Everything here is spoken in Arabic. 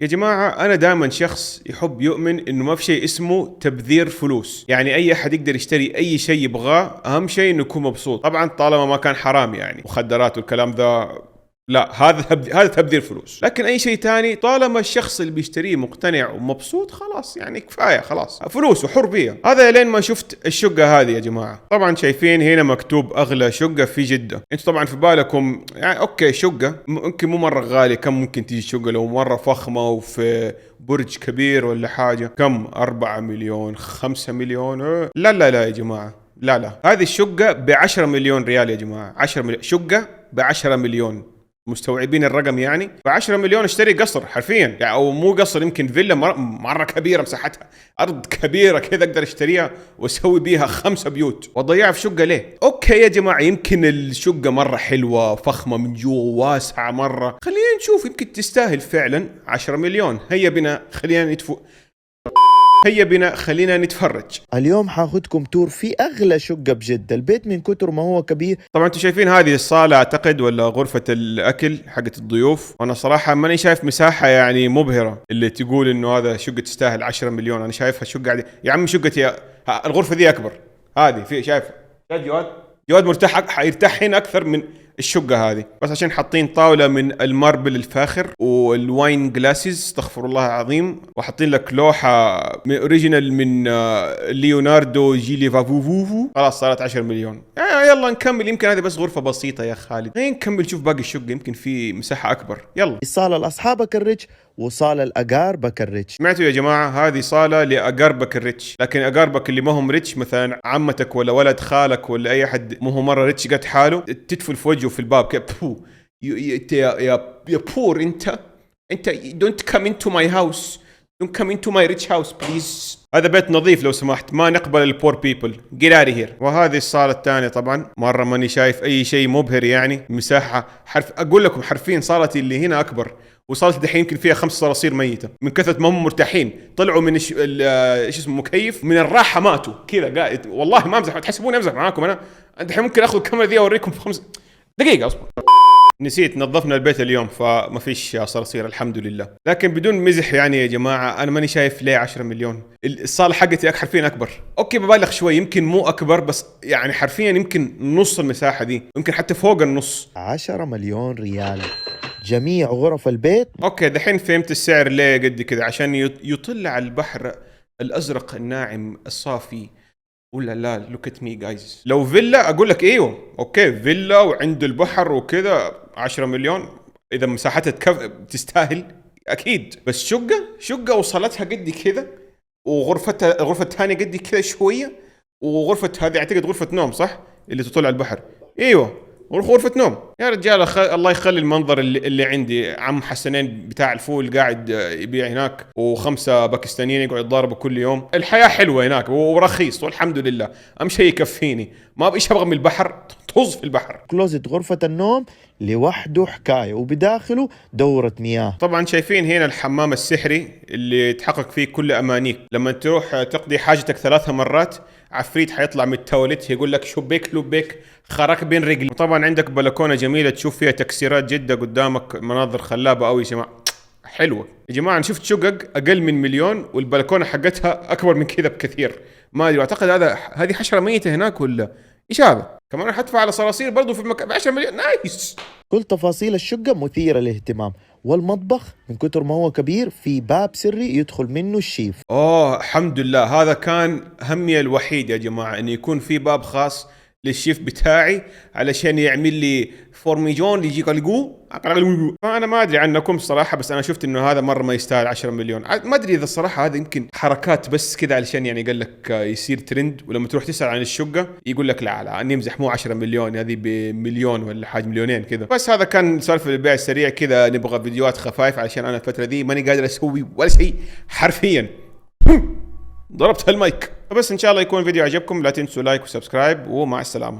يا جماعة أنا دائما شخص يحب يؤمن إنه ما في شيء اسمه تبذير فلوس، يعني أي أحد يقدر يشتري أي شيء يبغاه، أهم شيء إنه يكون مبسوط، طبعا طالما ما كان حرام يعني مخدرات والكلام ذا. لا، هذا تبذير فلوس. لكن اي شيء تاني طالما الشخص اللي بيشتريه مقتنع ومبسوط خلاص، يعني كفايه، خلاص فلوس وحر فيها. هذا لين ما شفت الشقه هذه يا جماعه. طبعا شايفين هنا مكتوب اغلى شقه في جده. انتوا طبعا في بالكم يعني اوكي شقه ممكن مو مره غاليه، كم ممكن تيجي شقه لو مره فخمه وفي برج كبير ولا حاجه؟ كم 4 مليون 5 مليون؟ لا لا لا يا جماعه، لا لا، هذه الشقه ب10 مليون ريال يا جماعه. 10 مليون شقه ب10 مليون، مستوعبين الرقم؟ يعني ب10 مليون اشتري قصر حرفيا، يعني او مو قصر، يمكن فيلا مرة كبيره، مساحتها ارض كبيره كذا اقدر اشتريها واسوي بيها 5 بيوت واضيعها في شقه. ليه؟ اوكي يا جماعه، يمكن الشقه مره حلوه فخمه من جوا واسعه مره، خلينا نشوف يمكن تستاهل فعلا 10 مليون. خلينا نتفرج. اليوم حاخدكم تور في أغلى شقة بجدة. البيت من كتر ما هو كبير. طبعا انتم شايفين هذه الصالة اعتقد ولا غرفة الاكل حقت الضيوف، وانا صراحة ماني شايف مساحة يعني مبهرة اللي تقول انه هذا شقة تستاهل 10 مليون. انا شايفها شقة عادية يا عم. شقتي الغرفة ذي اكبر، هذه في شايفها يا جواد مرتاح، حيرتاح هنا اكثر من الشقة هذه، بس عشان حاطين طاولة من الماربل الفاخر والواين جلاسز، استغفر الله العظيم، وحاطين لك لوحة من اوريجينال من ليوناردو جيلي فافوفوفو. خلاص صارت 10 مليون. يلا نكمل، يمكن هذه بس غرفة بسيطة يا خالد. خلينا نكمل نشوف باقي الشقة، يمكن في مساحة أكبر. يلا. الصالة لأصحابك الريتش وصالة الأقاربك الريتش. سمعتوا يا جماعة؟ هذه صالة لأقاربك الريتش، لكن أقاربك اللي ما هم ريتش، مثلا عمتك ولا ولد خالك ولا أي أحد مو هو مرة ريتش قد حاله، تدفل في وجهه في الباب كده. يا بور انت don't come into my house, don't come into my rich house please. هذا بيت نظيف لو سمحت، ما نقبل البور بيبل، get out of here. وهذه الصالة الثانية طبعا مرة ماني شايف أي شيء مبهر، يعني مساحة أقول لكم حرفيا صالتي اللي هنا أكبر، وصالتي دحين يمكن فيها 5 صراصير ميتة من كثرة ما هم مرتاحين. طلعوا من ايش اسمه مكيف، من الراحة ماتوا كذا قاعد. والله ما امزح، تحسبوني امزح معاكم؟ انا دحين ممكن اخذ الكاميرا ذي اوريكم في 5 دقيقة اصبر. نسيت، نظفنا البيت اليوم فما فيش صراصير الحمد لله. لكن بدون مزح يعني يا جماعة، أنا ماني شايف ليه 10 مليون. الصالة حقتي حرفيا أكبر. أوكي ببالغ شوي، يمكن مو أكبر بس يعني حرفيا يمكن نص المساحة دي، يمكن حتى فوق النص. 10 مليون ريال جميع غرف البيت. أوكي دحين فهمت السعر ليه قد كده، عشان يطل على البحر الأزرق الناعم الصافي. ولا لا، لوك ات مي جايز. لو فيلا اقول لك ايوه اوكي، فيلا وعند البحر وكذا 10 مليون اذا مساحتها تستاهل اكيد. بس شقه وصلتها قد كذا، وغرفتها الغرفه الثانيه قد كذا شويه، وغرفه هذه اعتقد غرفه نوم صح، اللي تطل على البحر. ايوه غرفة نوم. يا رجال الله يخلي المنظر اللي عندي. عم حسنين بتاع الفول قاعد يبيع هناك، و5 باكستانيين يقعدوا يتضاربوا كل يوم. الحياة حلوة هناك ورخيص والحمد لله، أهم شيء يكفيني، ما إيش أبغى من البحر، طز في البحر. كلوزت غرفة النوم لوحده حكاية، وبداخله دورة مياه. طبعا شايفين هنا الحمام السحري اللي تحقق فيه كل أمانيك. لما تروح تقضي حاجتك 3 مرات، عفريت حيطلع من التواليت يقول لك شبيك لبيك خرك بين رجلي. طبعا عندك بلكونه جميله تشوف فيها تكسيرات جده قدامك، مناظر خلابه قوي يا جماعه، حلوه يا جماعه. انا شفت شقق اقل من مليون والبلكونه حقتها اكبر من كذا بكثير. ما ادري، اعتقد هذه حشره ميته هناك ولا ايش هذا؟ كمان راح ادفع على صراصير برضو في المكان ب 10 مليون. نايس. كل تفاصيل الشقة مثيرة للاهتمام، والمطبخ من كتر ما هو كبير في باب سري يدخل منه الشيف. الحمد لله، هذا كان همي الوحيد يا جماعه، انه يكون في باب خاص للشيف بتاعي علشان يعمل لي فورميجون اللي يجي قلقوه. انا ما ادري عنكم صراحه، بس انا شفت انه هذا مره ما يستاهل 10 مليون. ما ادري اذا الصراحه هذا يمكن حركات بس كذا علشان يعني قال لك يصير ترند، ولما تروح تسال عن الشقه يقول لك لا نمزح، مو 10 مليون، هذه بمليون ولا حاجه، مليونين كذا. بس هذا كان سالفه البيع السريع كذا، نبغى فيديوهات خفايف علشان انا الفتره دي ماني قادر اسوي ولا شيء حرفيا. ضربت المايك. فبس ان شاء الله يكون الفيديو عجبكم، لا تنسوا لايك وسبسكرايب، ومع السلامه.